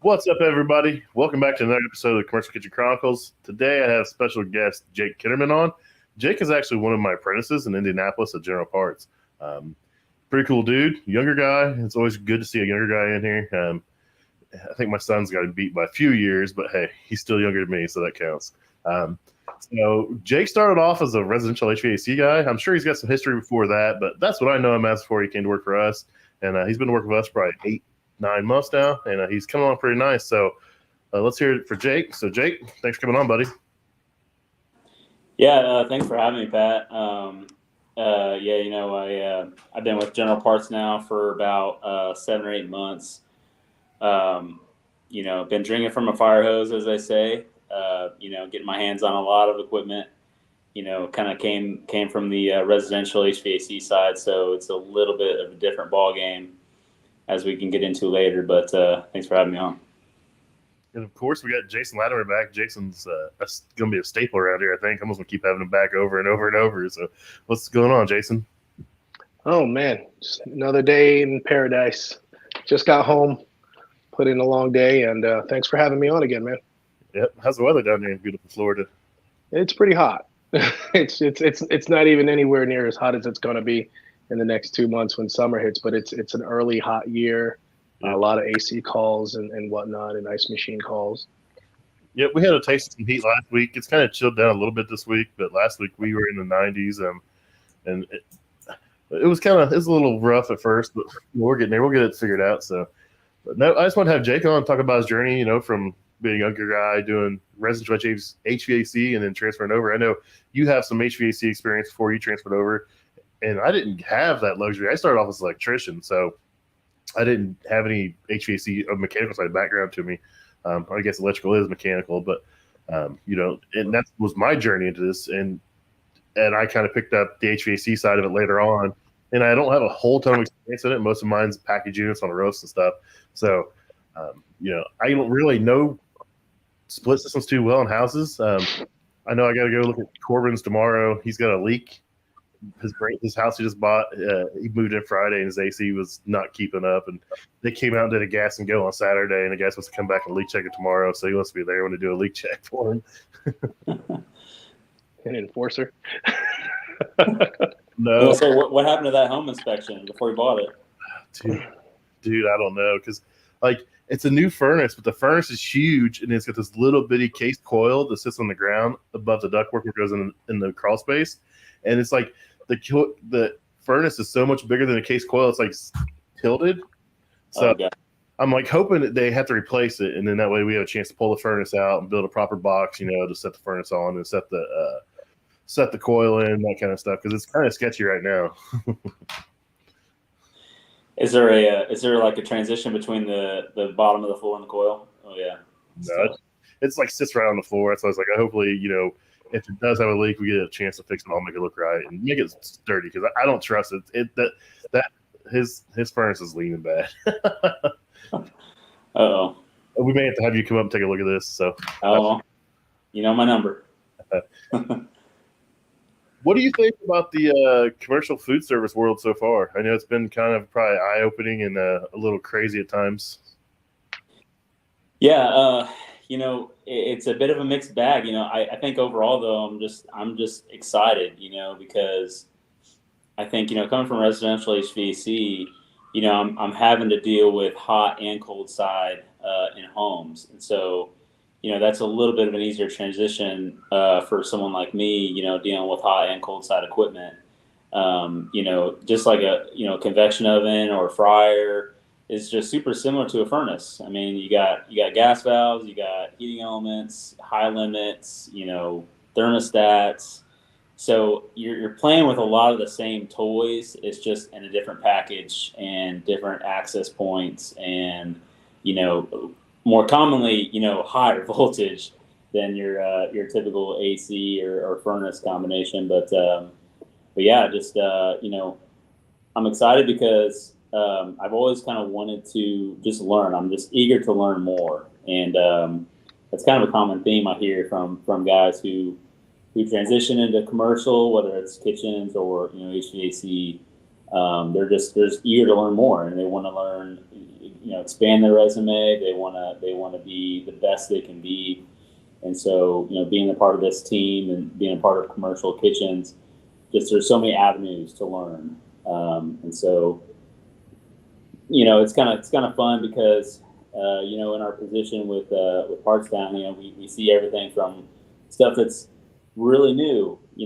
What's up, everybody? Welcome back to another episode of the Commercial Kitchen Chronicles. Today, I have special guest Jake Kitterman on. Jake is actually one of my apprentices in Indianapolis at General Parts. Pretty cool dude, younger guy. It's always good to see a younger guy in here. I think my son's got him beat by a few years, but hey, he's still younger than me, so that counts. So Jake started off as a residential HVAC guy. I'm sure he's got some history before that, but that's what I know him as before he came to work for us. And he's been working with us for probably 8-9 months now, and he's coming on pretty nice. So let's hear it for Jake. So Jake, thanks for coming on, buddy. Yeah, thanks for having me, Pat. I've been with General Parts now for about 7 or 8 months. Been drinking from a fire hose, as they say. Getting my hands on a lot of equipment. Kind of came from the residential HVAC side, so it's a little bit of a different ball game, as we can get into later. But thanks for having me on. And of course, we got Jason Latimer back. Jason's going to be a staple around here, I think. I'm just going to keep having him back over and over and over. So what's going on, Jason? Oh, man. Just another day in paradise. Just got home, put in a long day, and thanks for having me on again, man. Yep. How's the weather down there in beautiful Florida? It's pretty hot. It's not even anywhere near as hot as it's going to be in the next 2 months when summer hits, but it's an early hot year. A lot of AC calls and whatnot, and ice machine calls. Yep, we had a taste of some heat last week. It's kind of chilled down a little bit this week, but last week we were in the 90s, and it was a little rough at first, but we're getting there. We'll get it figured out. So, but no, I just want to have Jake on and talk about his journey. From being a younger guy doing residential HVAC and then transferring over. I know you have some HVAC experience before you transferred over, and I didn't have that luxury. I started off as an electrician, so I didn't have any HVAC or mechanical side background to me. I guess electrical is mechanical, but and that was my journey into this, and I kind of picked up the HVAC side of it later on. And I don't have a whole ton of experience in it. Most of mine's package units on the roast and stuff. So, I don't really know split systems too well in houses. I know I got to go look at Corbin's tomorrow. He's got a leak. His house he just bought, he moved in Friday, and his AC was not keeping up. And they came out and did a gas and go on Saturday, and the guy's supposed to come back and leak check it tomorrow. So he wants to be there when they do a leak check for him. An enforcer. No. So what happened to that home inspection before you bought it? Dude, I don't know, because it's a new furnace, but the furnace is huge, and it's got this little bitty case coil that sits on the ground above the ductwork that goes in the crawl space, and it's like the furnace is so much bigger than a case coil. It's like tilted. So I'm hoping that they have to replace it, and then that way we have a chance to pull the furnace out and build a proper box, to set the furnace on and set the coil in, that kind of stuff, because it's kind of sketchy right now. Is there like a transition between the bottom of the floor and the coil? Oh yeah. No, it's like sits right on the floor. So I was like, hopefully, if it does have a leak, we get a chance to fix it all, make it look right, and make it sturdy, because I don't trust it. That his furnace is leaning bad. Uh-oh. We may have to have you come up and take a look at this. So. My number. What do you think about the commercial food service world so far? I know it's been kind of probably eye-opening and a little crazy at times. Yeah, it's a bit of a mixed bag. I think overall though, I'm just excited, because I think, coming from residential HVAC, I'm having to deal with hot and cold side in homes, and so that's a little bit of an easier transition for someone like me, dealing with hot and cold side equipment. Just like a convection oven or fryer is just super similar to a furnace. I mean, you got gas valves, you got heating elements, high limits, thermostats. So you're playing with a lot of the same toys. It's just in a different package and different access points, and more commonly, higher voltage than your typical AC or furnace combination. But yeah, just I'm excited because I've always kind of wanted to just learn. I'm just eager to learn more, and that's kind of a common theme I hear from guys who transition into commercial, whether it's kitchens or HVAC. They're just eager to learn more, and they want to learn expand their resume. They want to be the best they can be. And so, being a part of this team and being a part of Commercial Kitchens, just there's so many avenues to learn. And so, it's kind of fun because, in our position with Partstown, we see everything from stuff that's really new, a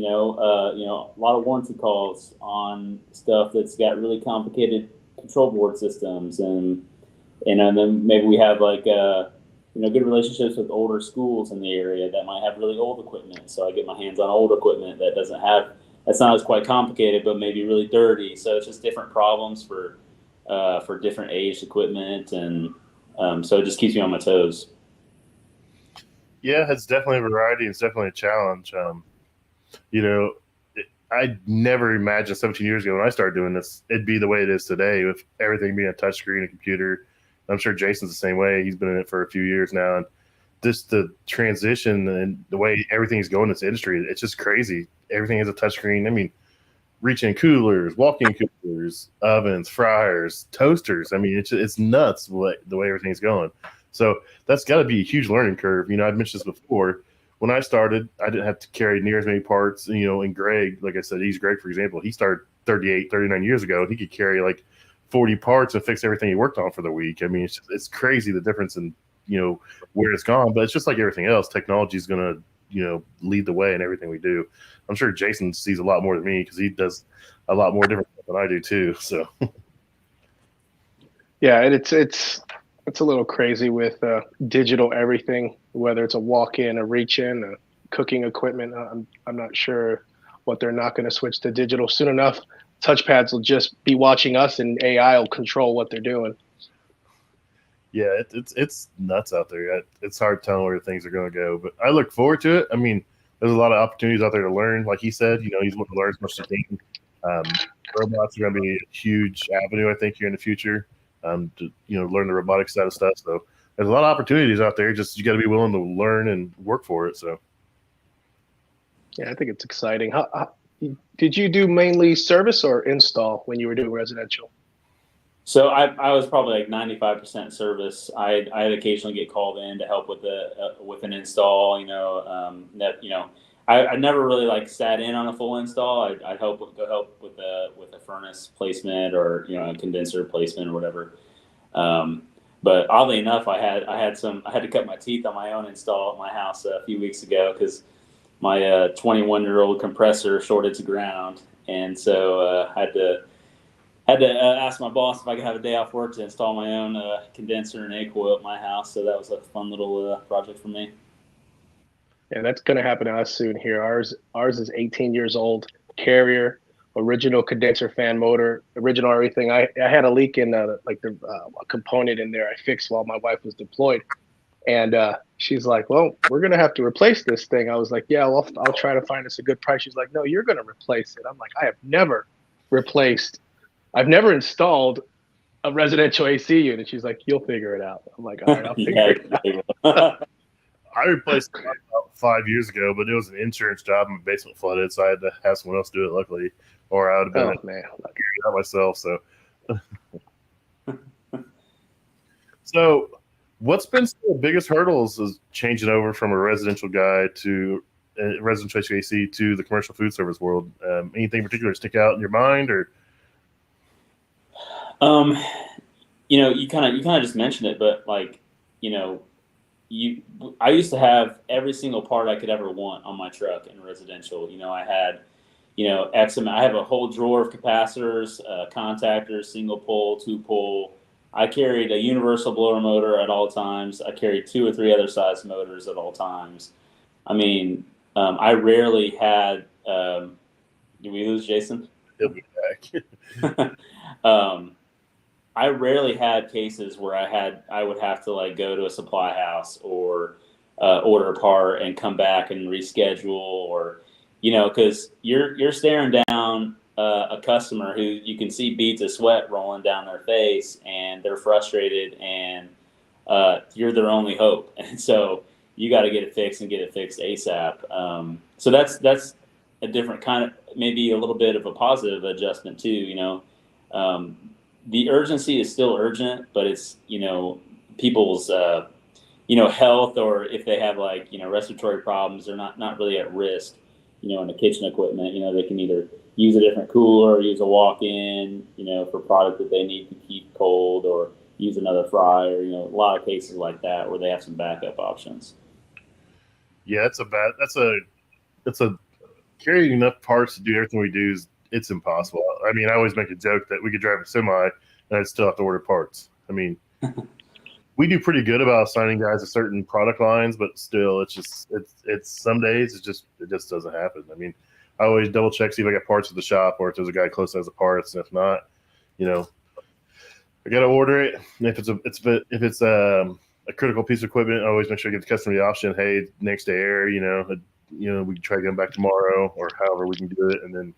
lot of warranty calls on stuff that's got really complicated control board systems, and then maybe we have good relationships with older schools in the area that might have really old equipment. So I get my hands on old equipment that's not as quite complicated, but maybe really dirty. So it's just different problems for different aged equipment, and so it just keeps me on my toes. Yeah, it's definitely a variety. It's definitely a challenge. I never imagined 17 years ago when I started doing this, it'd be the way it is today with everything being a touchscreen, a computer. I'm sure Jason's the same way. He's been in it for a few years now. And just the transition and the way everything's going in this industry, it's just crazy. Everything has a touchscreen. I mean, reach-in coolers, walk-in coolers, ovens, fryers, toasters. I mean, it's nuts the way everything's going. So that's got to be a huge learning curve. I've mentioned this before. When I started, I didn't have to carry near as many parts. And Greg, like I said, Greg, for example, he started 38, 39 years ago. And he could carry 40 parts and fix everything he worked on for the week. I mean, it's crazy the difference in, where it's gone. But it's just like everything else. Technology is going to, lead the way in everything we do. I'm sure Jason sees a lot more than me because he does a lot more different stuff than I do too. So, yeah, and it's a little crazy with digital everything, whether it's a walk-in, a reach-in, cooking equipment. I'm not sure what they're not going to switch to digital soon enough. Touchpads will just be watching us, and AI will control what they're doing. Yeah, it's nuts out there. It's hard telling where things are going to go, but I look forward to it. I mean, there's a lot of opportunities out there to learn. Like he said, he's looking to learn as much as he can. Robots are going to be a huge avenue, I think, here in the future. To learn the robotic side of stuff. So there's a lot of opportunities out there. Just you got to be willing to learn and work for it. So yeah, I think it's exciting. How did you do mainly service or install when you were doing residential? So I was probably 95% service. I'd occasionally get called in to help with an install. I never really sat in on a full install. I'd go help with a furnace placement or a condenser placement or whatever. But oddly enough, I had to cut my teeth on my own install at my house a few weeks ago because my 21-year-old compressor shorted to ground, and so I had to ask my boss if I could have a day off work to install my own condenser and egg coil at my house. So that was a fun little project for me. Yeah, that's going to happen to us soon here. Ours is 18 years old, Carrier, original condenser fan motor, original everything. I had a leak in a component in there I fixed while my wife was deployed. And she's like, well, we're going to have to replace this thing. I was like, yeah, well, I'll try to find us a good price. She's like, no, you're going to replace it. I'm like, I've never installed a residential AC unit. She's like, you'll figure it out. I'm like, all right, I'll figure it out. I replaced it about 5 years ago, but it was an insurance job. My basement flooded, so I had to have someone else do it, luckily, or I would have been figuring it out myself. So what's been some of the biggest hurdles is changing over from a residential guy to residential HVAC to the commercial food service world? Anything in particular stick out in your mind, or? You kind of just mentioned it, but I used to have every single part I could ever want on my truck in residential. I had, I have a whole drawer of capacitors, contactors, single pole, two pole. I carried a universal blower motor at all times. I carried 2 or 3 other size motors at all times. I mean, I rarely had, did we lose Jason? He'll be back. I rarely had cases where I would have to go to a supply house or order a part and come back and reschedule, or because you're staring down a customer who you can see beads of sweat rolling down their face, and they're frustrated, and you're their only hope, and so you got to get it fixed and get it fixed ASAP. So that's a different kind of, maybe a little bit of a positive adjustment too. the urgency is still urgent, but it's, people's, health, or if they have like, respiratory problems, they're not really at risk, in the kitchen equipment. They can either use a different cooler or use a walk-in, for product that they need to keep cold, or use another fryer, a lot of cases like that where they have some backup options. Yeah, it's a carrying enough parts to do everything we do it's impossible. I mean, I always make a joke that we could drive a semi and I'd still have to order parts. I mean, we do pretty good about assigning guys to certain product lines, but still, it's some days it just doesn't happen. I mean, I always double check, see if I got parts at the shop or if there's a guy close that has the parts, and if not, I got to order it. And if it's a critical piece of equipment, I always make sure I give the customer the option. Hey, next day air, we can try to get them back tomorrow, or however we can do it. And then,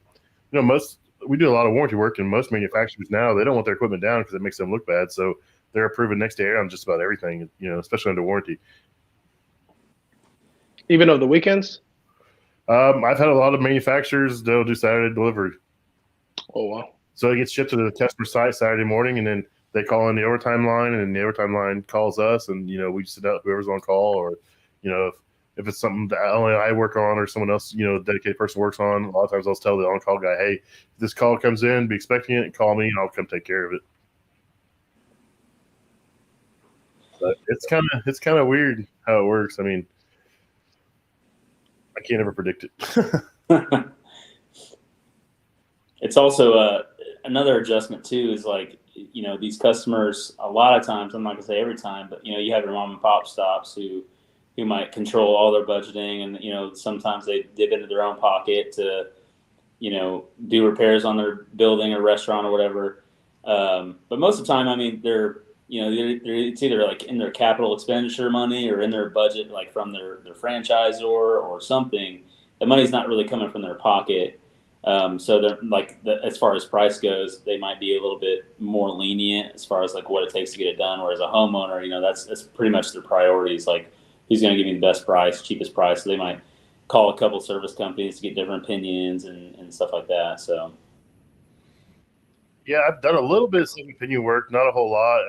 we do a lot of warranty work, and most manufacturers now, they don't want their equipment down because it makes them look bad. So they're approving next day air on just about everything, especially under warranty. Even over the weekends? I've had a lot of manufacturers, they'll do Saturday delivery. Oh, wow. So it gets shipped to the customer site Saturday morning, and then they call in the overtime line, and then the overtime line calls us, and, we sit out whoever's on call, or, if it's something that only I work on or someone else, dedicated person works on, a lot of times I'll tell the on-call guy, hey, if this call comes in, be expecting it, and call me, and I'll come take care of it. But it's kind of weird how it works. I mean, I can't ever predict it. It's also another adjustment too, is like, these customers, a lot of times, I'm not gonna say every time, but you have your mom and pop stops who might control all their budgeting, and sometimes they dip into their own pocket to do repairs on their building or restaurant or whatever. But most of the time, I mean, they're it's either like in their capital expenditure money or in their budget, like from their franchisor or something. The money's not really coming from their pocket. So they're like, as far as price goes, they might be a little bit more lenient as far as like what it takes to get it done. Whereas a homeowner, that's pretty much their priorities. Like, who's going to give you the best price, cheapest price? So they might call a couple service companies to get different opinions and stuff like that. So. Yeah, I've done a little bit of second opinion work, not a whole lot.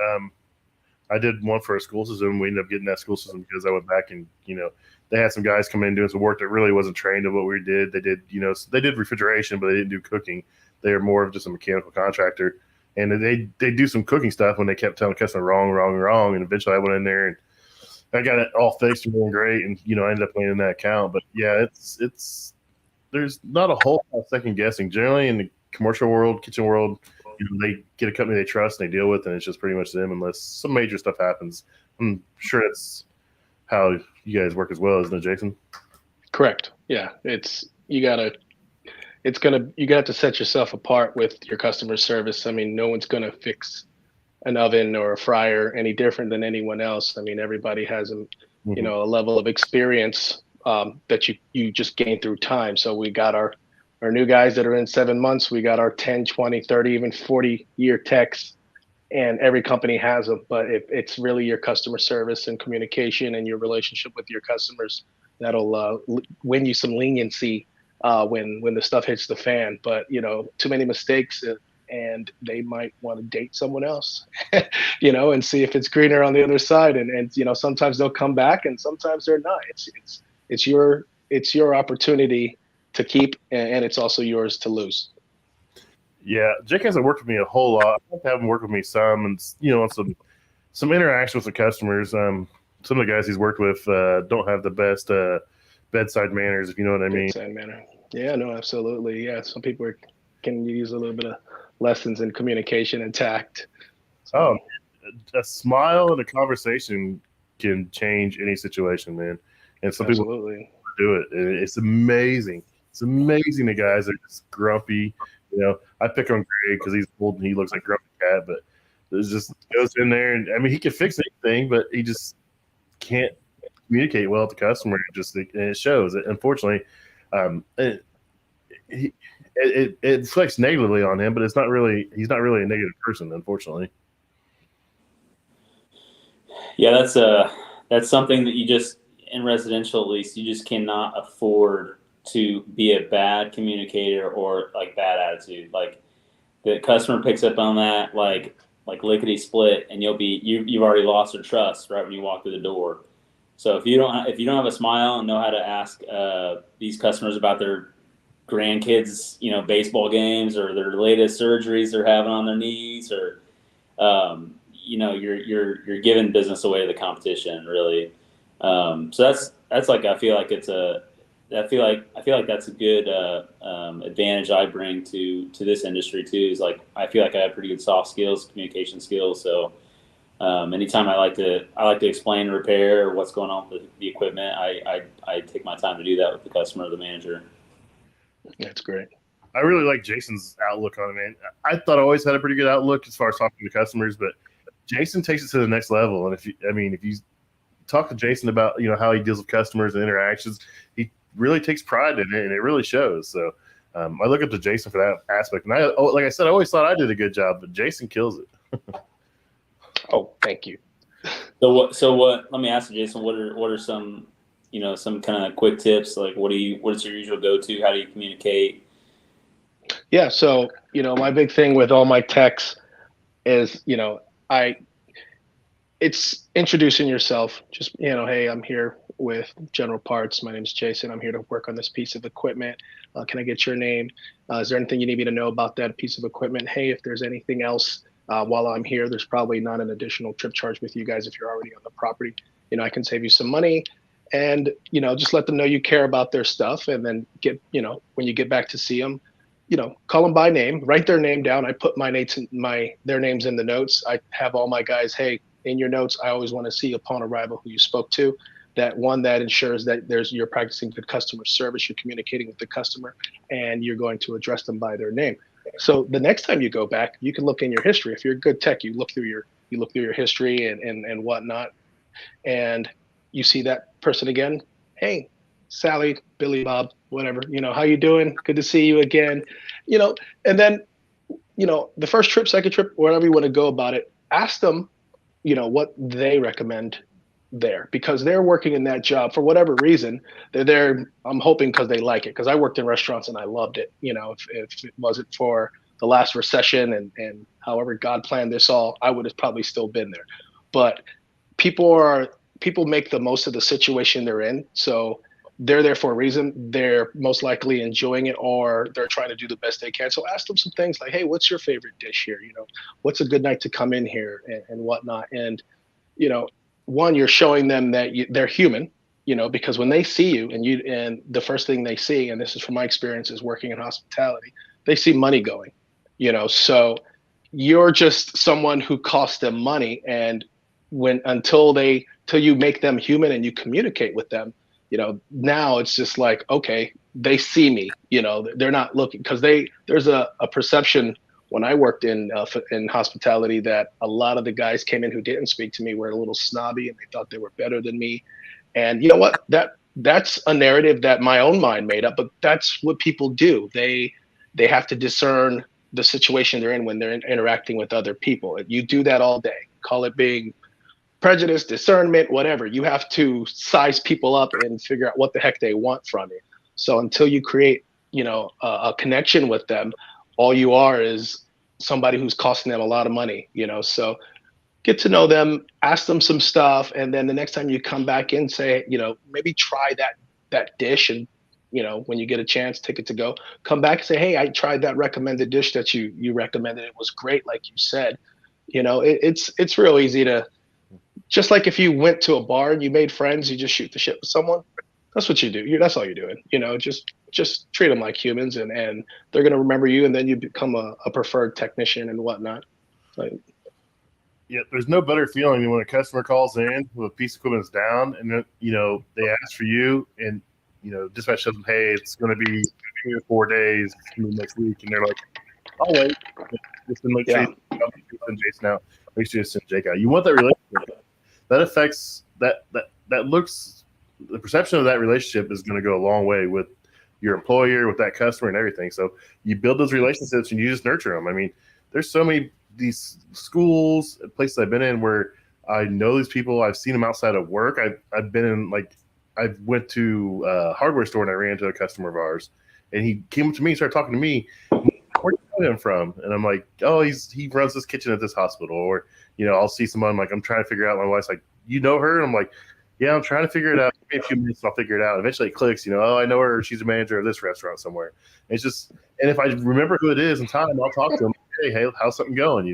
I did one for a school system. We ended up getting that school system because I went back and, they had some guys come in doing some work that really wasn't trained in what we did. They did, they did refrigeration, but they didn't do cooking. They were more of just a mechanical contractor. And they do some cooking stuff when they kept telling the customer wrong. And eventually I went in there and I got it all fixed and going great. And, I ended up paying in that account. But yeah, it's there's not a whole lot of second guessing. Generally in the commercial world, kitchen world, they get a company they trust and they deal with, and it's just pretty much them unless some major stuff happens. I'm sure it's how you guys work as well, isn't it, Jason? Correct. Yeah. You got to set yourself apart with your customer service. I mean, no one's going to fix an oven or a fryer any different than anyone else. I mean, everybody has a level of experience that you just gain through time. So we got our new guys that are in 7 months. We got our 10, 20, 30, even 40-year techs, and every company has them. But if it's really your customer service and communication and your relationship with your customers, that'll win you some leniency when the stuff hits the fan. But, too many mistakes and they might want to date someone else, and see if it's greener on the other side. And sometimes they'll come back and sometimes they're not. It's your opportunity to keep, and it's also yours to lose. Yeah, Jake hasn't worked with me a whole lot. I'd like to have him work with me some, and on some interaction with the customers. Some of the guys he's worked with don't have the best bedside manners, if you know what I mean. Bedside manner. Yeah, no, absolutely. Yeah, some people can use a little bit of lessons in communication and tact. So. Oh, a smile and a conversation can change any situation, man. And some absolutely. People do it. It's amazing. It's amazing the guys are just grumpy. I pick on Greg because he's old and he looks like Grumpy Cat, but there's just goes in there and I mean he can fix anything, but he just can't communicate well with the customer. And it shows. Unfortunately, it reflects negatively on him, but he's not really a negative person, unfortunately. Yeah, that's something that you just, in residential at least, you just cannot afford to be a bad communicator or like bad attitude. Like the customer picks up on that like lickety split, and you've already lost their trust right when you walk through the door. So if you don't have a smile and know how to ask these customers about their grandkids, baseball games or their latest surgeries they're having on their knees, or you're giving business away to the competition, really. So that's like I feel like that's a good advantage I bring to this industry too. Is like I feel like I have pretty good soft skills, communication skills. So anytime I like to explain repair or what's going on with the equipment, I take my time to do that with the customer or the manager. That's great. I really like Jason's outlook on it, man. I thought I always had a pretty good outlook as far as talking to customers, but Jason takes it to the next level. And if you talk to Jason about how he deals with customers and interactions, he really takes pride in it, and it really shows. So I look up to Jason for that aspect. And like I said, I always thought I did a good job, but Jason kills it. Oh, thank you. So what? Let me ask you, Jason. What are some some kind of quick tips? Like, what's your usual go-to? How do you communicate? Yeah. So, my big thing with all my techs is, it's introducing yourself. Just, hey, I'm here with General Parts. My name is Jason. I'm here to work on this piece of equipment. Can I get your name? Is there anything you need me to know about that piece of equipment? Hey, if there's anything else while I'm here, there's probably not an additional trip charge with you guys if you're already on the property. I can save you some money. And, just let them know you care about their stuff. And then when you get back to see them, call them by name, write their name down. I put their names in the notes. I have all my guys, hey, in your notes, I always want to see upon arrival who you spoke to. That ensures that you're practicing good customer service, you're communicating with the customer, and you're going to address them by their name. So the next time you go back, you can look in your history. If you're a good tech, you look through your history and whatnot, and you see that person again. Hey, Sally, Billy, Bob, whatever, how you doing? Good to see you again. And then, the first trip, second trip, wherever you want to go about it, ask them, what they recommend there, because they're working in that job for whatever reason. They're there, I'm hoping because they like it, because I worked in restaurants and I loved it. If it wasn't for the last recession and however God planned this all, I would have probably still been there. But people make the most of the situation they're in. So they're there for a reason. They're most likely enjoying it, or they're trying to do the best they can. So ask them some things like, hey, what's your favorite dish here? What's a good night to come in here and whatnot. And, one, you're showing them that they're human, because when they see you and the first thing they see, and this is from my experience is working in hospitality, they see money going, so you're just someone who costs them money. And until you make them human and you communicate with them, now it's just like, okay, they see me, they're not looking, because there's a perception when I worked in hospitality that a lot of the guys came in who didn't speak to me were a little snobby and they thought they were better than me. And you know what, that's a narrative that my own mind made up, but that's what people do. They have to discern the situation they're in when they're interacting with other people. You do that all day. Call it being prejudice, discernment, whatever. You have to size people up and figure out what the heck they want from you. So until you create, a connection with them, all you are is somebody who's costing them a lot of money, so get to know them, ask them some stuff. And then the next time you come back in, say, maybe try that dish. And, when you get a chance, take it to go, come back and say, hey, I tried that recommended dish that you recommended. It was great. Like you said, it's real easy to, just like if you went to a bar and you made friends, you just shoot the shit with someone. That's what you do. That's all you're doing. Just treat them like humans, and they're going to remember you, and then you become a preferred technician and whatnot. Yeah, there's no better feeling than when a customer calls in with a piece of equipment is down, and then, they ask for you, and dispatch tells them, hey, it's going to be 3 or 4 days, it's going to be next week, and they're like, I'll wait. Just make sure you send Jason out. Make sure you send Jake out. You want that relationship. That affects that looks. The perception of that relationship is going to go a long way with your employer, with that customer, and everything. So you build those relationships and you just nurture them. I mean, there's so many these schools, places I've been in where I know these people. I've seen them outside of work. I've been in, like, I went to a hardware store and I ran into a customer of ours, and he came up to me and started talking to me. where do you know him from? And I'm like, oh, he runs this kitchen at this hospital. Or, I'll see someone, like, I'm trying to figure out. My wife's like, you know her? And I'm like, yeah, I'm trying to figure it out. Maybe a few minutes, I'll figure it out. Eventually it clicks, oh, I know her. She's a manager of this restaurant somewhere. It's just, and if I remember who it is in time, I'll talk to him. Hey, how's something going?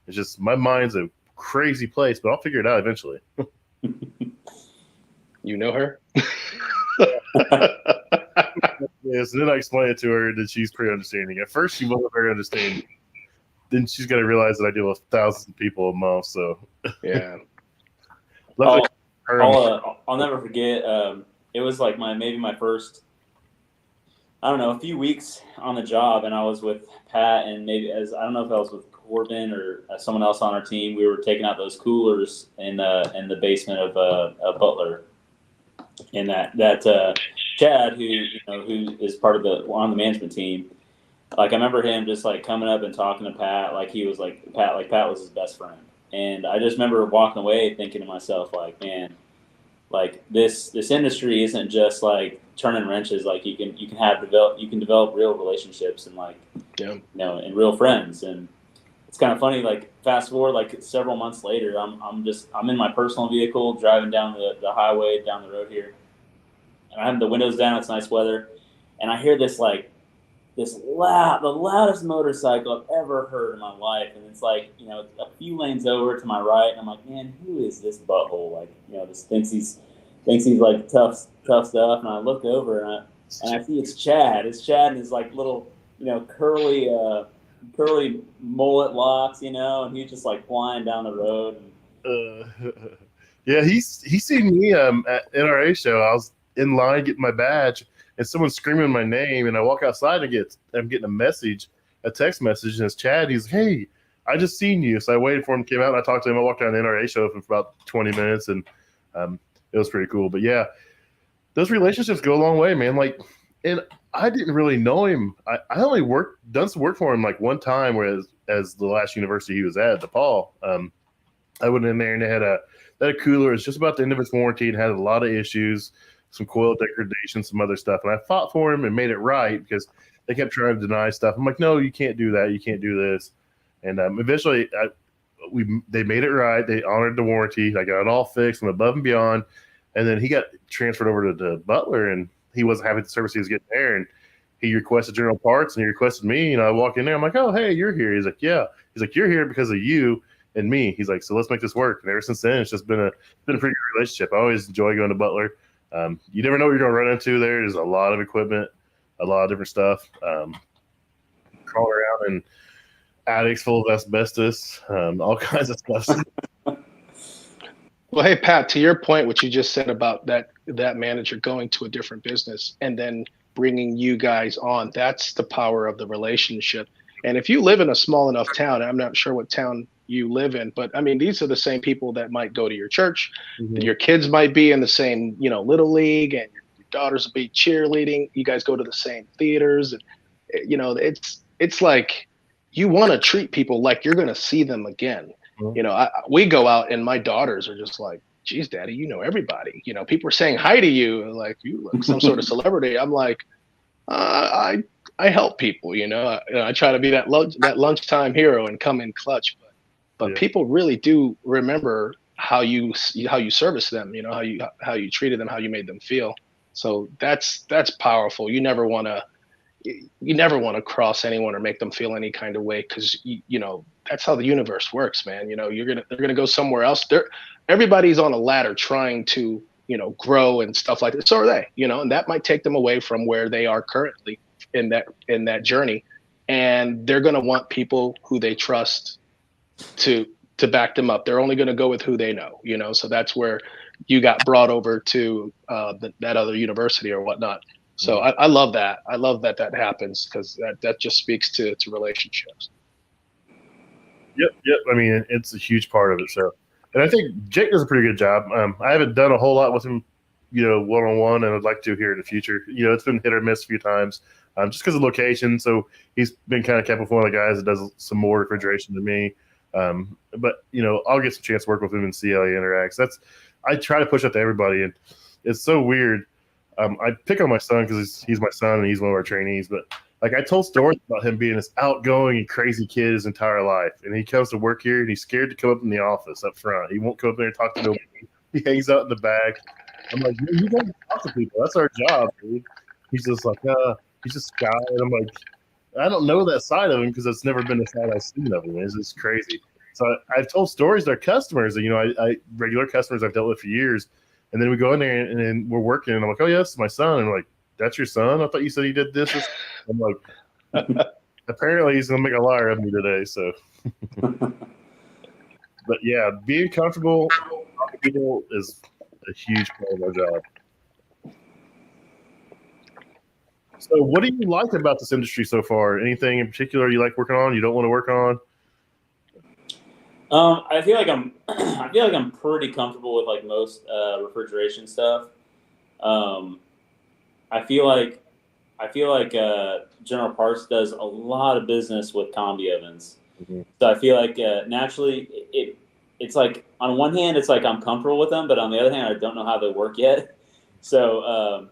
It's just, my mind's a crazy place, but I'll figure it out eventually. You know her? Yes, and then I explained it to her that she's pretty understanding. At first, she wasn't very understanding. Then she's got to realize that I deal with thousands of people a month. So yeah. I'll never forget. It was like maybe my first, I don't know, a few weeks on the job, and I was with Pat, and maybe I don't know if I was with Corbin or someone else on our team. We were taking out those coolers in the basement of Butler, and that Chad, who is part of on the management team, like I remember him just like coming up and talking to Pat like he was like Pat was his best friend. And I just remember walking away thinking to myself, like, man, like this industry isn't just like turning wrenches. Like you can develop real relationships and like, and real friends. And it's kind of funny, like fast forward, like several months later, I'm in my personal vehicle driving down the highway down the road here, and I have the windows down. It's nice weather, and I hear the loudest motorcycle I've ever heard in my life. And it's like, a few lanes over to my right. And I'm like, man, who is this butthole? Like, this thinks he's like tough stuff. And I look over and I see it's Chad. It's Chad and his like little, curly mullet locks, and he's just like flying down the road. Yeah, he's seen me at NRA show. I was in line getting my badge, and someone's screaming my name, and I walk outside and I'm getting a text message, and it's Chad. He's, hey, I just seen you. So I waited for him, came out, and I talked to him. I walked down the NRA show for about 20 minutes, and it was pretty cool. But yeah, those relationships go a long way, man. Like, and I didn't really know him. I only done some work for him like one time, whereas as the last university he was at, DePaul. I went in there and they had a cooler. It was just about the end of its warranty and had a lot of issues. Some coil degradation, some other stuff. And I fought for him and made it right because they kept trying to deny stuff. I'm like, no, you can't do that. You can't do this. And eventually they made it right. They honored the warranty. I got it all fixed and above and beyond. And then he got transferred over to Butler, and he wasn't happy with the service he was getting there. And he requested General Parts, and he requested me. And I walk in there. I'm like, oh, hey, you're here. He's like, yeah. He's like, you're here because of you and me. He's like, so let's make this work. And ever since then, it's just been a pretty good relationship. I always enjoy going to Butler. You never know what you're going to run into there. There's a lot of equipment, a lot of different stuff. Crawl around in attics full of asbestos, all kinds of stuff. Well, hey, Pat, to your point, what you just said about that manager going to a different business and then bringing you guys on, that's the power of the relationship. And if you live in a small enough town, I'm not sure what town you live in, but I mean, these are the same people that might go to your church. Mm-hmm. Your kids might be in the same, little league, and your daughters will be cheerleading. You guys go to the same theaters, and it's like you want to treat people like you're going to see them again. Mm-hmm. We go out, and my daughters are just like, geez, Daddy, you know everybody. People are saying hi to you, like you look some sort of celebrity. I'm like, I help people. I try to be that lunchtime hero and come in clutch. But people really do remember how you service them. How you treated them, how you made them feel. So that's powerful. You never want to cross anyone or make them feel any kind of way, because that's how the universe works, man. They're gonna go somewhere else. Everybody's on a ladder trying to grow and stuff like that. So are they. And that might take them away from where they are currently in that journey. And they're gonna want people who they trust to back them up. They're only going to go with who they know, so that's where you got brought over to that other university or whatnot. So I love that. I love that happens, because that just speaks to relationships. Yep. I mean, it's a huge part of it. So, and I think Jake does a pretty good job. I haven't done a whole lot with him, one-on-one, and I'd like to here in the future. It's been hit or miss a few times, just because of location. So he's been kind of kept with one of the guys that does some more refrigeration than me. But I'll get some chance to work with him and see how he interacts. I try to push that to everybody, and it's so weird. I pick on my son because he's my son and he's one of our trainees, but Like I told stories about him being this outgoing and crazy kid his entire life, and he comes to work here and he's scared to come up in the office up front. He won't come up there and talk to nobody. He hangs out in the back. I'm like, you gotta talk to people. That's our job, dude. He's just like, he's just shy. And I'm like, I don't know that side of him because it's never been the side I've seen of him. It's just crazy. So I've told stories to our customers that, I regular customers I've dealt with for years. And then we go in there and then we're working and I'm like, oh, yes, my son. And I'm like, that's your son? I thought you said he did this. I'm like, apparently he's going to make a liar of me today. So, but yeah, being comfortable with people is a huge part of our job. So what do you like about this industry so far? Anything in particular you like working on, you don't want to work on? I feel like I'm pretty comfortable with like most refrigeration stuff. I feel like General Parts does a lot of business with combi ovens. Mm-hmm. So I feel like naturally it's like on one hand it's like I'm comfortable with them, but on the other hand I don't know how they work yet. So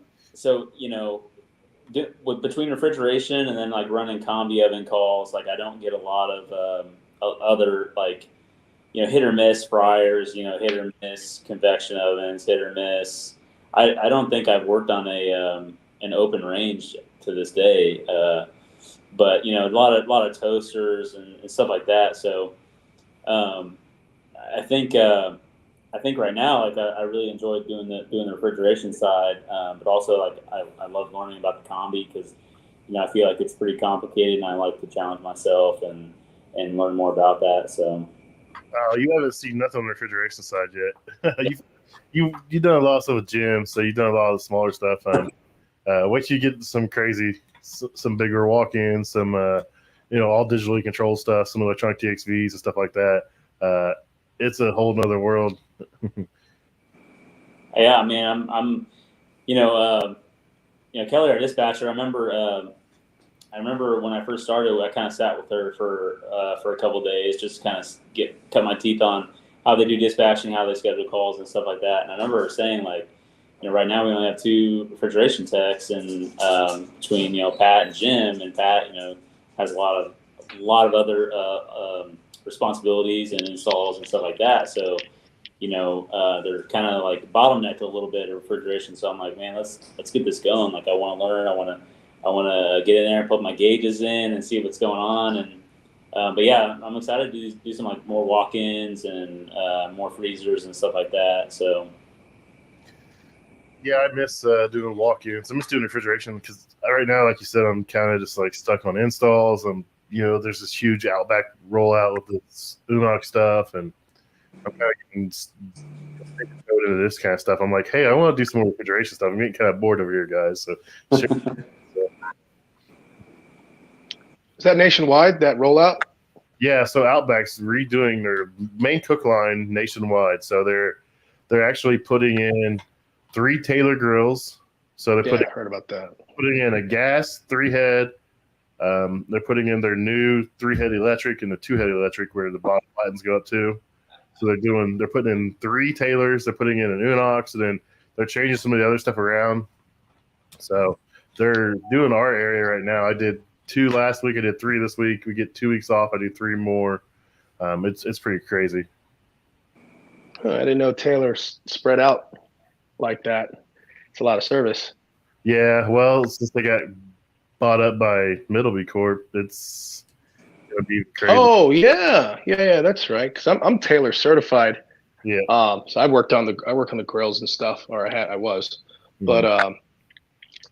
between refrigeration and then like running combi oven calls, like I don't get a lot of other like hit or miss fryers, hit or miss convection ovens, hit or miss. I don't think I've worked on an open range to this day, but a lot of toasters and stuff like that. So I think right now like I really enjoy doing the refrigeration side, but also like I love learning about the combi because I feel like it's pretty complicated and I like to challenge myself and learn more about that. So. You haven't seen nothing on the refrigeration side yet. You've done a lot of stuff with Jim, so you've done a lot of the smaller stuff. Wait till you get some bigger walk-ins, some all digitally controlled stuff, some electronic TXVs and stuff like that. It's a whole nother world. Yeah, I mean, I'm Kelly, our dispatcher. I remember when I first started, I kind of sat with her for a couple of days, just kind of cut my teeth on how they do dispatching, how they schedule calls and stuff like that. And I remember her saying like, right now we only have 2 refrigeration techs, and between Pat and Jim, and Pat has a lot of other responsibilities and installs and stuff like that. So they're kind of like bottlenecked a little bit of refrigeration. So I'm like, man, let's get this going. Like I want to learn. I want to get in there and put my gauges in and see what's going on. And but yeah, I'm excited to do some like more walk-ins and more freezers and stuff like that. So yeah, I miss doing walk-ins. I miss doing refrigeration because right now, like you said, I'm kind of just like stuck on installs. There's this huge Outback rollout with this Unox stuff, and I'm kind of getting into this kind of stuff. I'm like, hey, I want to do some more refrigeration stuff. I'm getting kind of bored over here, guys. So. Is that nationwide, that rollout? Yeah, so Outback's redoing their main cook line nationwide. So they're actually putting in 3 Taylor grills. So they're I heard about that. Putting in a gas 3-head. They're putting in their new 3-head electric and the 2-head electric where the bottom buttons go up to. So they're putting in 3 Taylors. They're putting in an Unox, and then they're changing some of the other stuff around. So they're doing our area right now. I did 2 last week. I did 3 this week. We get 2 weeks off. I do 3 more. It's pretty crazy. I didn't know Taylor spread out like that. It's a lot of service. Yeah, well, since they got bought up by Middleby Corp, it's gonna be crazy. Oh yeah, that's right. Because I'm Taylor certified. Yeah. So I work on the grills and stuff, or I was, but I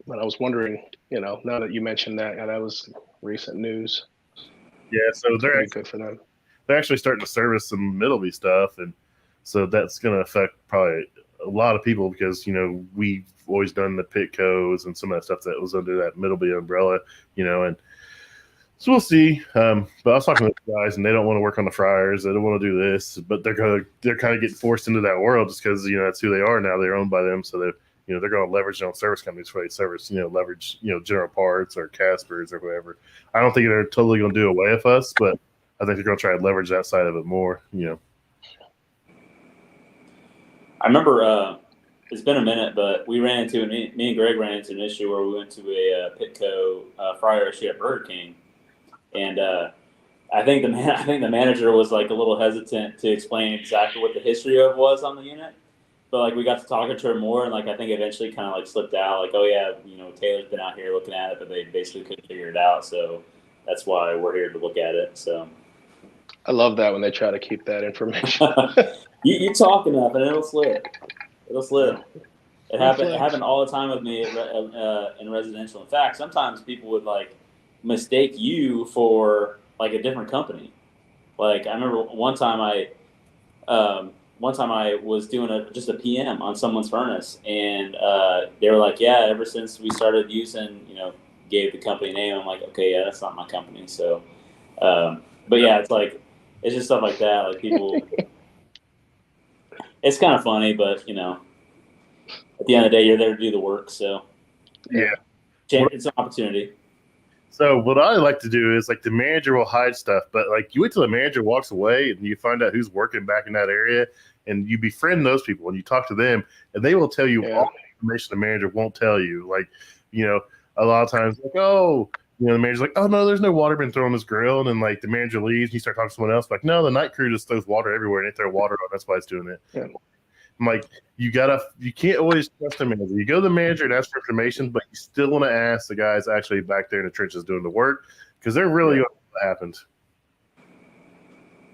was wondering, now that you mentioned that, that was recent news. Yeah, so they're good for them. They're actually starting to service some Middleby stuff, and so that's going to affect probably a lot of people because we've always done the Pitcos and some of that stuff that was under that Middleby umbrella, and so we'll see. But I was talking to the guys, and they don't want to work on the fryers. They don't want to do this, but they're kind of getting forced into that world just because that's who they are now. They're owned by them, so they're going to leverage their own service companies for service. Leverage General Parts or Casper's or whatever. I don't think they're totally going to do away with us, but I think they're going to try and leverage that side of it more. I remember it's been a minute, but me and Greg ran into an issue where we went to a Pitco fryer issue at Burger King, and I think the manager was like a little hesitant to explain exactly what the history of was on the unit. But like we got to talking to her more, and like I think eventually kind of like slipped out, like, oh yeah, Taylor's been out here looking at it, but they basically couldn't figure it out, so that's why we're here to look at it. So I love that when they try to keep that information. you talk enough, and it'll slip. It'll slip. It happened all the time with me in residential. In fact, sometimes people would like mistake you for like a different company. Like I remember one time I was doing just a PM on someone's furnace, and they were like, "Yeah, ever since we started using, gave the company name." I'm like, "Okay, yeah, that's not my company." So, but yeah, it's just stuff like that. Like people, it's kind of funny, but at the end of the day, you're there to do the work. So, yeah, it's an opportunity. So what I like to do is like the manager will hide stuff, but like you wait till the manager walks away and you find out who's working back in that area, and you befriend those people and you talk to them, and they will tell you all the information the manager won't tell you. Like, a lot of times like, oh, the manager's like, oh no, there's no water been thrown on this grill, and then like the manager leaves and you start talking to someone else, like, no, the night crew just throws water everywhere and they throw water on. That's why it's doing it. Yeah. I'm like, you can't always trust the manager. You go to the manager and ask for information, but you still want to ask the guys actually back there in the trenches doing the work, because they're really going to know what happened.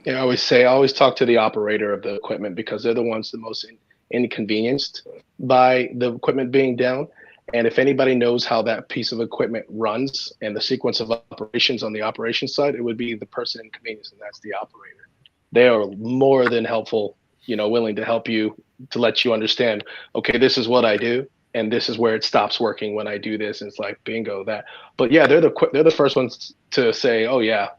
Yeah, I always talk to the operator of the equipment, because they're the ones the most inconvenienced by the equipment being down. And if anybody knows how that piece of equipment runs and the sequence of operations on the operations side, it would be the person inconvenienced, and that's the operator. They are more than helpful, willing to help you, to let you understand, okay, this is what I do, and this is where it stops working when I do this. And it's like, bingo, that. But yeah, they're the first ones to say, oh yeah,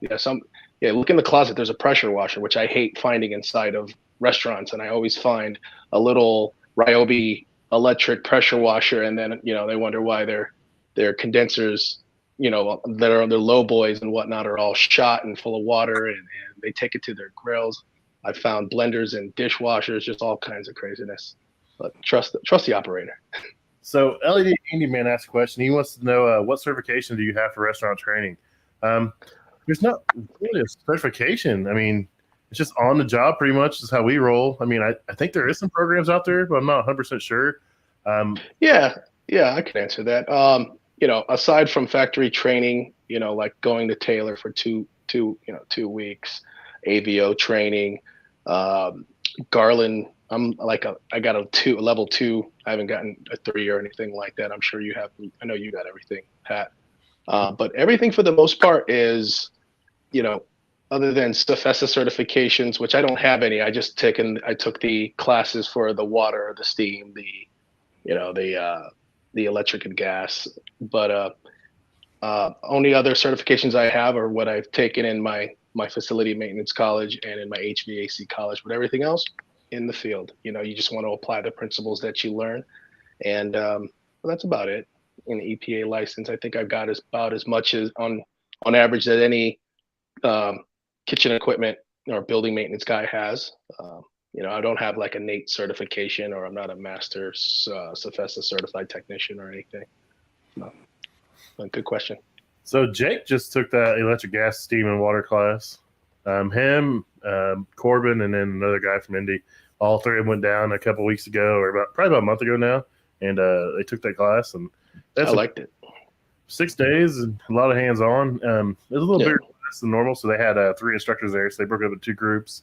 look in the closet, there's a pressure washer, which I hate finding inside of restaurants. And I always find a little Ryobi electric pressure washer, and then they wonder why their condensers, that are their low boys and whatnot, are all shot and full of water, and they take it to their grills. I found blenders and dishwashers, just all kinds of craziness. But trust the operator. So LED Handyman asked a question. He wants to know, what certification do you have for restaurant training? There's not really a certification. I mean, it's just on the job pretty much is how we roll. I mean, I think there is some programs out there, but I'm not 100% sure. Yeah, I can answer that. Aside from factory training, like going to Taylor for 2 weeks, AVO training, Garland, I got a level 2. I haven't gotten a 3 or anything like that. I'm sure you have. I know you got everything, Pat. But everything for the most part is, other than Safesa certifications, which I don't have any. I took the classes for the water, the steam, the electric and gas. But only other certifications I have are what I've taken in my facility maintenance college and in my HVAC college. But everything else in the field, you just want to apply the principles that you learn, and that's about it. In the EPA license, I think I've got about as much as on average that any kitchen equipment or building maintenance guy has. I don't have like a NATE certification, or I'm not a master Safesa certified technician or anything. No. But good question. So Jake just took that electric, gas, steam, and water class. Him, Corbin, and then another guy from Indy. All three of them went down a couple weeks ago, or probably about a month ago now, and they took that class, and I liked it. 6 days and a lot of hands-on. It was a little bigger class than normal, so they had 3 instructors there, so they broke it up into 2 groups,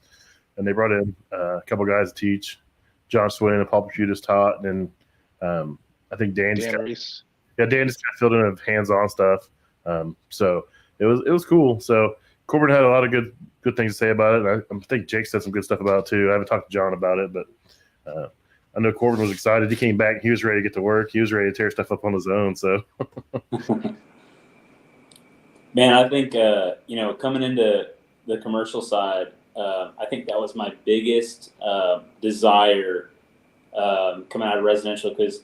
and they brought in a couple guys to teach. John Swin and Paul Pachutis taught, and I think Dan just kind of filled in with hands-on stuff. So it was cool. So Corbin had a lot of good things to say about it. And I think Jake said some good stuff about it too. I haven't talked to John about it, but I know Corbin was excited. He came back. He was ready to get to work. He was ready to tear stuff up on his own. So, man, I think coming into the commercial side, I think that was my biggest desire coming out of residential, because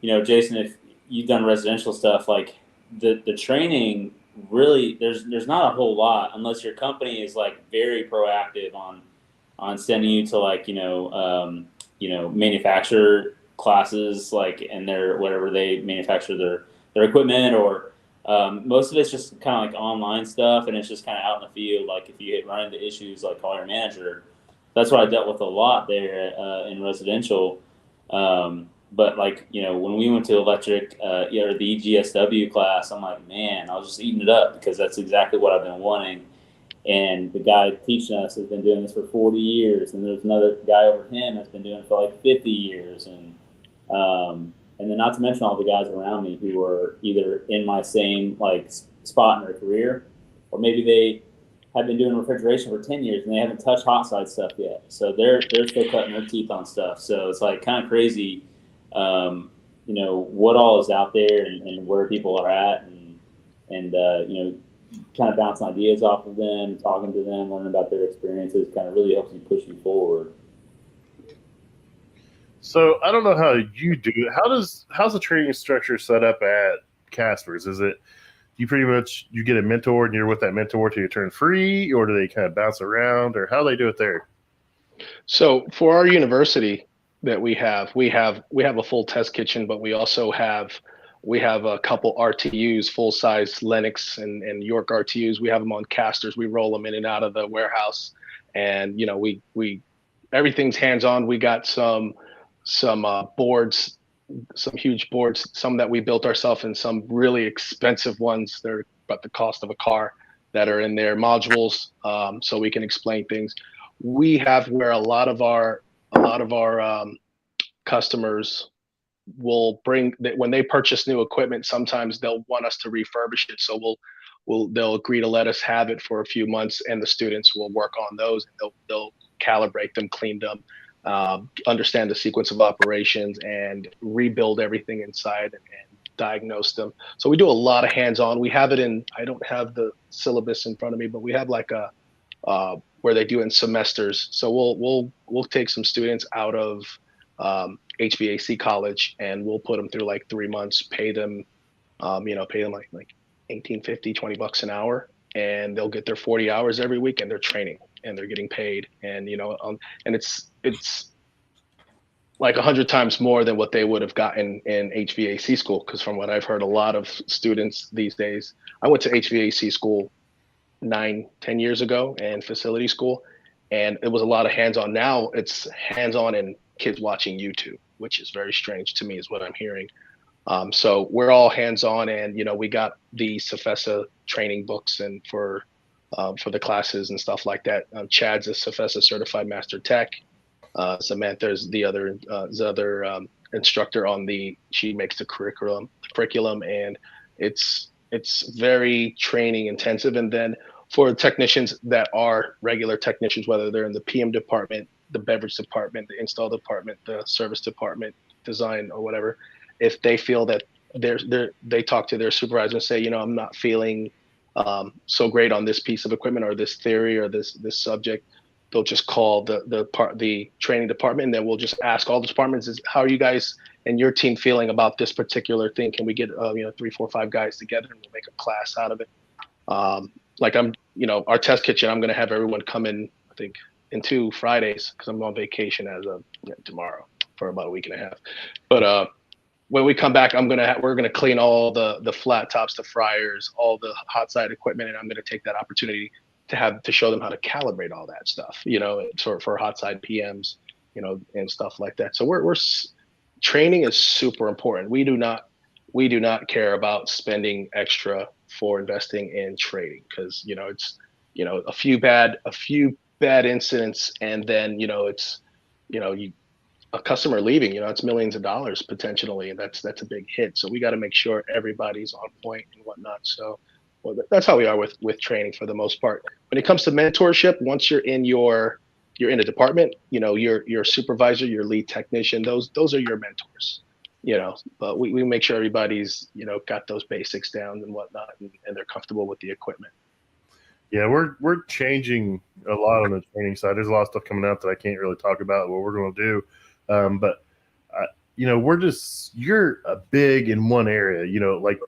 Jason, if you've done residential stuff, like the training really, there's not a whole lot unless your company is like very proactive on sending you to like manufacturer classes, like in their whatever they manufacture their equipment, or most of it's just kind of like online stuff, and it's just kind of out in the field. Like if you run into issues, like call your manager. That's what I dealt with a lot there in residential. But like, when we went to electric, or the EGSW class, I'm like, man, I was just eating it up because that's exactly what I've been wanting. And the guy teaching us has been doing this for 40 years, and there's another guy over him that's been doing it for like 50 years, and then not to mention all the guys around me who are either in my same like spot in their career, or maybe they have been doing refrigeration for 10 years and they haven't touched hot side stuff yet. So they're still cutting their teeth on stuff. So it's like kind of crazy, what all is out there and where people are at, and kind of bouncing ideas off of them, talking to them, learning about their experiences kind of really helps you push you forward. So I don't know how you do it. How's the training structure set up at Casper's? Is it you pretty much you get a mentor and you're with that mentor till you turn free, or do they kind of bounce around, or how do they do it there? So for our university that we have a full test kitchen, but we also have a couple RTUs, full size Lennox and York RTUs. We have them on casters. We roll them in and out of the warehouse, and we everything's hands on. We got some boards, some huge boards, some that we built ourselves, and some really expensive ones. They're about the cost of a car that are in there, modules, so we can explain things. We have where a lot of our customers will bring when they purchase new equipment. Sometimes they'll want us to refurbish it, so they'll agree to let us have it for a few months, and the students will work on those. They'll calibrate them, clean them, understand the sequence of operations, and rebuild everything inside and diagnose them. So we do a lot of hands-on. We have it in, I don't have the syllabus in front of me, but we have like a where they do in semesters. So we'll take some students out of HVAC college, and we'll put them through like 3 months, pay them like $18.50, $20 an hour, and they'll get their 40 hours every week, and they're training and they're getting paid, and and it's like 100 times more than what they would have gotten in HVAC school. Because from what I've heard, a lot of students these days, I went to HVAC school 9-10 years ago, and facility school, and it was a lot of hands-on. Now it's hands-on and kids watching YouTube, which is very strange to me, is what I'm hearing. So we're all hands-on, and we got the Safesa training books and for the classes and stuff like that. Chad's a Safesa certified master tech. Samantha's the other instructor she makes the curriculum, and it's very training intensive. And then for technicians that are regular technicians, whether they're in the PM department, the beverage department, the install department, the service department, design, or whatever, if they feel that they talk to their supervisor and say, I'm not feeling so great on this piece of equipment or this theory or this subject, they'll just call the training department, and then we'll just ask all the departments, how are you guys and your team feeling about this particular thing? Can we get 3, 4, 5 guys together, and we'll make a class out of it? Like our test kitchen, I'm going to have everyone come in, I think, in 2 Fridays, because I'm on vacation as of tomorrow for about a week and a half. But when we come back, we're gonna clean all the flat tops, the fryers, all the hot side equipment, and I'm gonna take that opportunity to show them how to calibrate all that stuff, for hot side PMs, and stuff like that. So we're training is super important. We do not care about spending extra for investing in training, because it's a few bad incidents, and then a customer leaving, it's millions of dollars potentially, and that's a big hit. So we got to make sure everybody's on point and whatnot. So that's how we are with training for the most part. When it comes to mentorship, once you're in a department, your supervisor, your lead technician, those are your mentors. But we make sure everybody's got those basics down and whatnot, and they're comfortable with the equipment. Yeah, we're changing a lot on the training side. There's a lot of stuff coming out that I can't really talk about what we're going to do. But you're a big in one area, like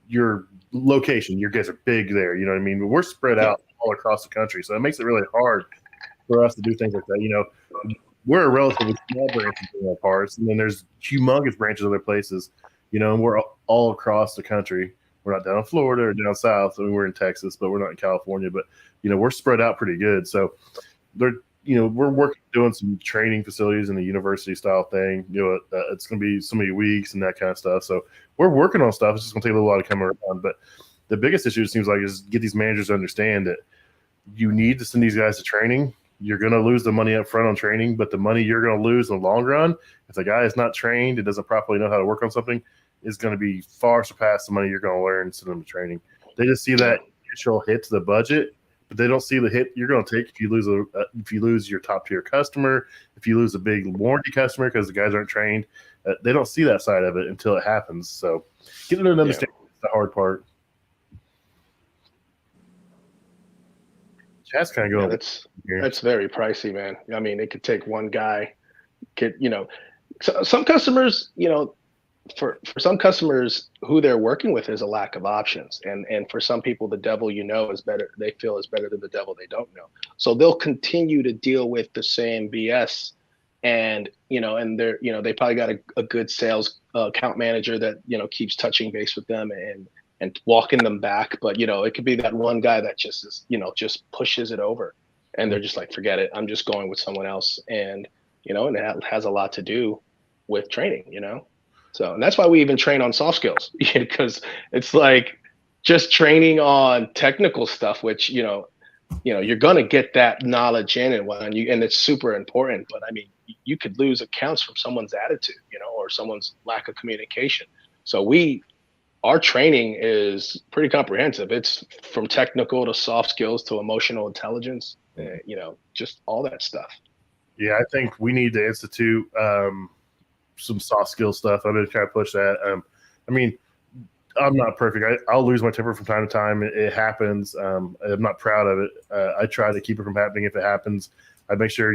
your location, you guys are big there. You know what I mean? But we're spread out all across the country. So it makes it really hard for us to do things like that. we're a relatively small branch of General Parts, and then there's humongous branches other places, and we're all across the country. We're not down in Florida or down south. I mean, we're in Texas, but we're not in California. But we're spread out pretty good. So we're working doing some training facilities in the university style thing. It's going to be so many weeks and that kind of stuff. So we're working on stuff. It's just going to take a little while to come around. But the biggest issue, it seems like, is get these managers to understand that you need to send these guys to training. You're going to lose the money up front on training, but the money you're going to lose in the long run, if the guy is not trained and doesn't properly know how to work on something, is going to be far surpass the money you're going to learn send them to training. They just see that initial hit to the budget, but they don't see the hit you're going to take if you lose your top tier customer, if you lose a big warranty customer because the guys aren't trained. They don't see that side of it until it happens. So getting them to understand is the hard part. That's kind of going. That's very pricey, man. I mean, it could take one guy. Some customers, for some customers, who they're working with is a lack of options, and for some people, the devil is better. They feel is better than the devil they don't know. So they'll continue to deal with the same BS, and they're they probably got a good sales account manager that keeps touching base with them and walking them back. But it could be that one guy that just is just pushes it over, and they're just like, forget it, I'm just going with someone else. And and that has a lot to do with training. So, and that's why we even train on soft skills, because it's like just training on technical stuff, which you're gonna get that knowledge in and it's super important. But I mean, you could lose accounts from someone's attitude, or someone's lack of communication. So our training is pretty comprehensive. It's from technical to soft skills to emotional intelligence, just all that stuff. Yeah, I think we need to institute some soft skill stuff. I'm going to try to push that. I mean, I'm not perfect. I'll lose my temper from time to time. It happens. I'm not proud of it. I try to keep it from happening. If it happens, I make sure,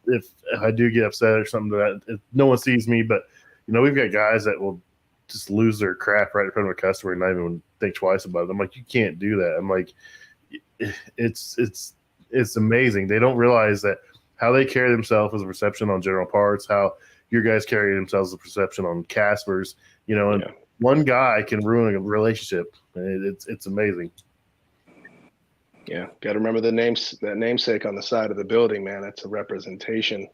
if I do get upset or something, that no one sees me. But, we've got guys that will just lose their crap right in front of a customer and not even think twice about it. I'm like, you can't do that. I'm like, it's amazing. They don't realize that how they carry themselves as a perception on General Parts, how your guys carry themselves as a perception on Casper's, and one guy can ruin a relationship. It's amazing. Yeah. Got to remember that namesake on the side of the building, man. That's a representation.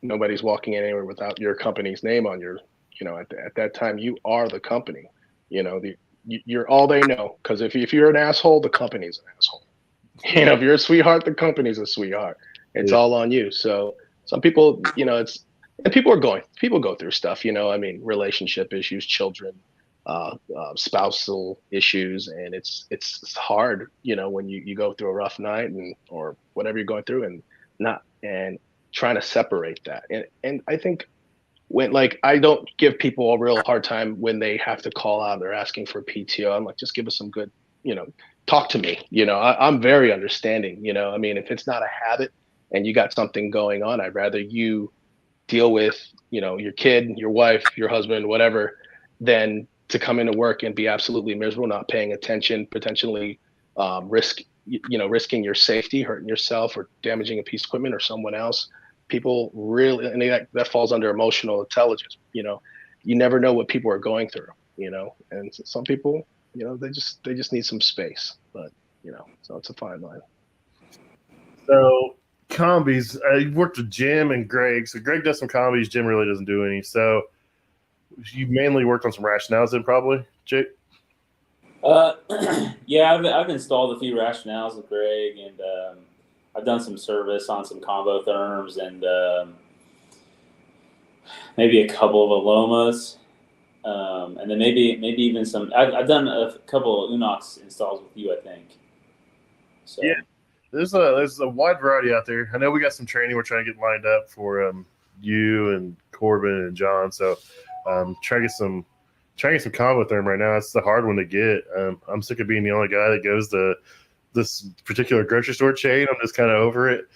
Nobody's walking in anywhere without your company's name on your, at that time, you are the company. You're all they know. Because if you're an asshole, the company's an asshole. If you're a sweetheart, the company's a sweetheart. It's all on you. So some people, people go through stuff, I mean, relationship issues, children, spousal issues, and it's hard, when you go through a rough night or whatever you're going through, and trying to separate that. And I think when, I don't give people a real hard time when they have to call out, they're asking for PTO. I'm like, just give us some good, talk to me. I'm very understanding. I mean, if it's not a habit and you got something going on, I'd rather you deal with, your kid, your wife, your husband, whatever, than to come into work and be absolutely miserable, not paying attention, potentially risking your safety, hurting yourself, or damaging a piece of equipment or someone else. People really, and that falls under emotional intelligence. You never know what people are going through. And some people, they just need some space. But so it's a fine line. So Combis, I worked with Jim and Greg. So Greg does some Combis. Jim really doesn't do any. So you mainly worked on some rationales then, probably, Jake? Yeah, I've installed a few rationales with Greg, and I've done some service on some combo therms and maybe a couple of Alomas, and then maybe even some. I've done a couple of Unox installs with you, I think. So. Yeah, there's a wide variety out there. I know we got some training we're trying to get lined up for you and Corbin and John. So trying to get some combo therm right now. That's the hard one to get. I'm sick of being the only guy that goes to this particular grocery store chain. I'm just kind of over it.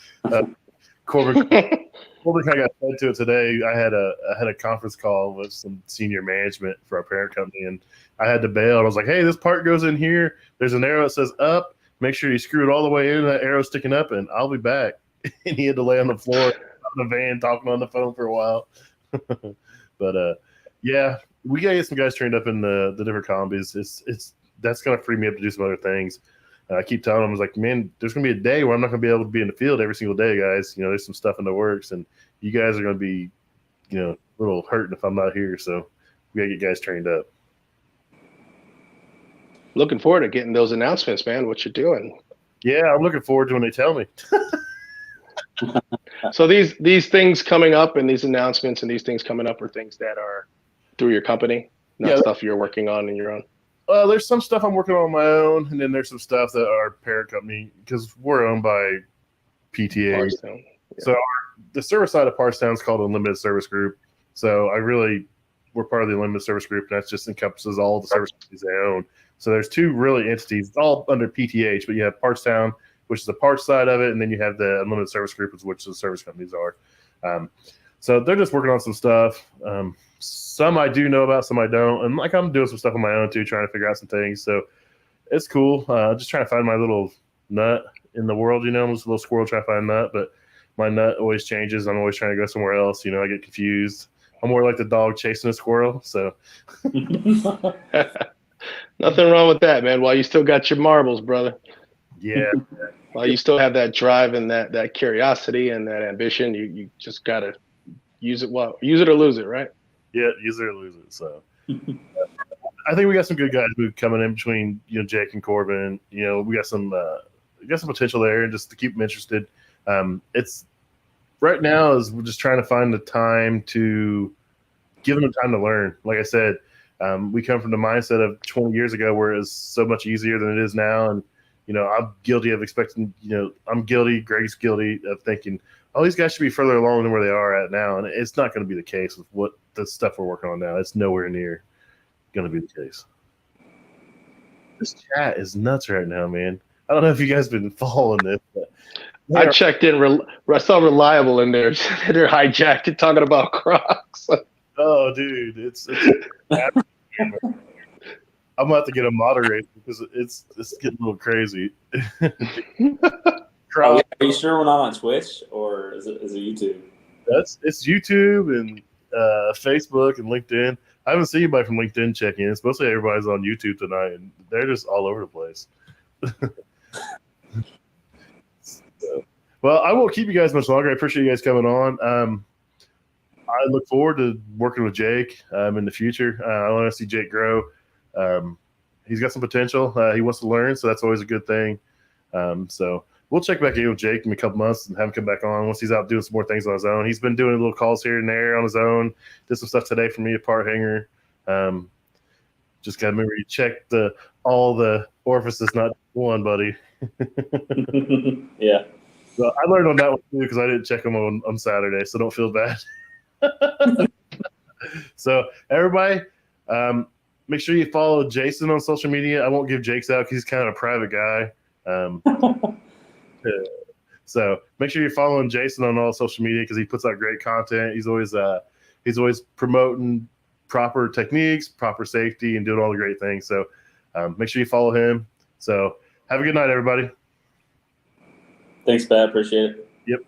Corbin kind of got fed to it today. I had a conference call with some senior management for our parent company, and I had to bail. I was like, hey, this part goes in here. There's an arrow that says up. Make sure you screw it all the way in. That arrow sticking up, and I'll be back. And he had to lay on the floor in the van talking on the phone for a while. But yeah, we gotta get some guys trained up in the different combis. It's that's gonna free me up to do some other things. I keep telling them, I was like, man, there's gonna be a day where I'm not gonna be able to be in the field every single day, guys. You know, there's some stuff in the works, and you guys are gonna be, you know, a little hurting if I'm not here. So we gotta get guys trained up. Looking forward to getting those announcements, man. What you're doing. Yeah, I'm looking forward to when they tell me. So these things coming up and these announcements and these things coming up are things that are through your company, not stuff you're working on in your own. There's some stuff I'm working on my own, and then there's some stuff that our parent company, because we're owned by PTA. Yeah. So the service side of Parstown is called Unlimited Service Group. So we're part of the Unlimited Service Group, and that just encompasses all the service companies they own. So there's two really entities, all under PTH, but you have Partstown, which is the parts side of it, and then you have the Unlimited Service Group, which the service companies are. So they're just working on some stuff. Some I do know about, some I don't. And like I'm doing some stuff on my own too, trying to figure out some things. So it's cool. Just trying to find my little nut in the world, you know. I'm just a little squirrel trying to find a nut, but my nut always changes. I'm always trying to go somewhere else. You know, I get confused. I'm more like the dog chasing a squirrel. So nothing wrong with that, man. While you still got your marbles, brother. Yeah. While you still have that drive and that curiosity and that ambition, you just gotta use it or lose it, right? Yeah, use it or lose it. So I think we got some good guys coming in between, you know, Jake and Corbin. You know, we got some potential there, and just to keep them interested. It's right now is we're just trying to find the time to give them time to learn. Like I said, we come from the mindset of 20 years ago where it was so much easier than it is now, and you know, I'm guilty of expecting. You know, I'm guilty. Greg's guilty of thinking, oh, these guys should be further along than where they are at now, and it's not going to be the case with what the stuff we're working on now. It's nowhere near going to be the case. This chat is nuts right now, man. I don't know if you guys have been following this. But I checked in. I saw Reliable in there. They're hijacked and talking about Crocs. Oh, dude, it's I'm about to get a moderator because it's getting a little crazy. Are you sure we're not on Twitch, or is it YouTube? It's YouTube and Facebook and LinkedIn. I haven't seen anybody from LinkedIn checking in. It's mostly everybody's on YouTube tonight, and they're just all over the place. So, well, I won't keep you guys much longer. I appreciate you guys coming on. I look forward to working with Jake in the future. I want to see Jake grow. He's got some potential. He wants to learn, so that's always a good thing. So we'll check back in with Jake in a couple months and have him come back on once he's out doing some more things on his own. He's been doing little calls here and there on his own. Did some stuff today for me at Part Hanger. Just got to remember you check all the orifices, not one, buddy. Yeah. So I learned on that one too because I didn't check them on Saturday, so don't feel bad. So everybody, make sure you follow Jason on social media. I won't give Jake's out because he's kind of a private guy. So make sure you're following Jason on all social media because he puts out great content. He's always promoting proper techniques, proper safety, and doing all the great things. So make sure you follow him. So have a good night, everybody. Thanks, Pat. Appreciate it. Yep.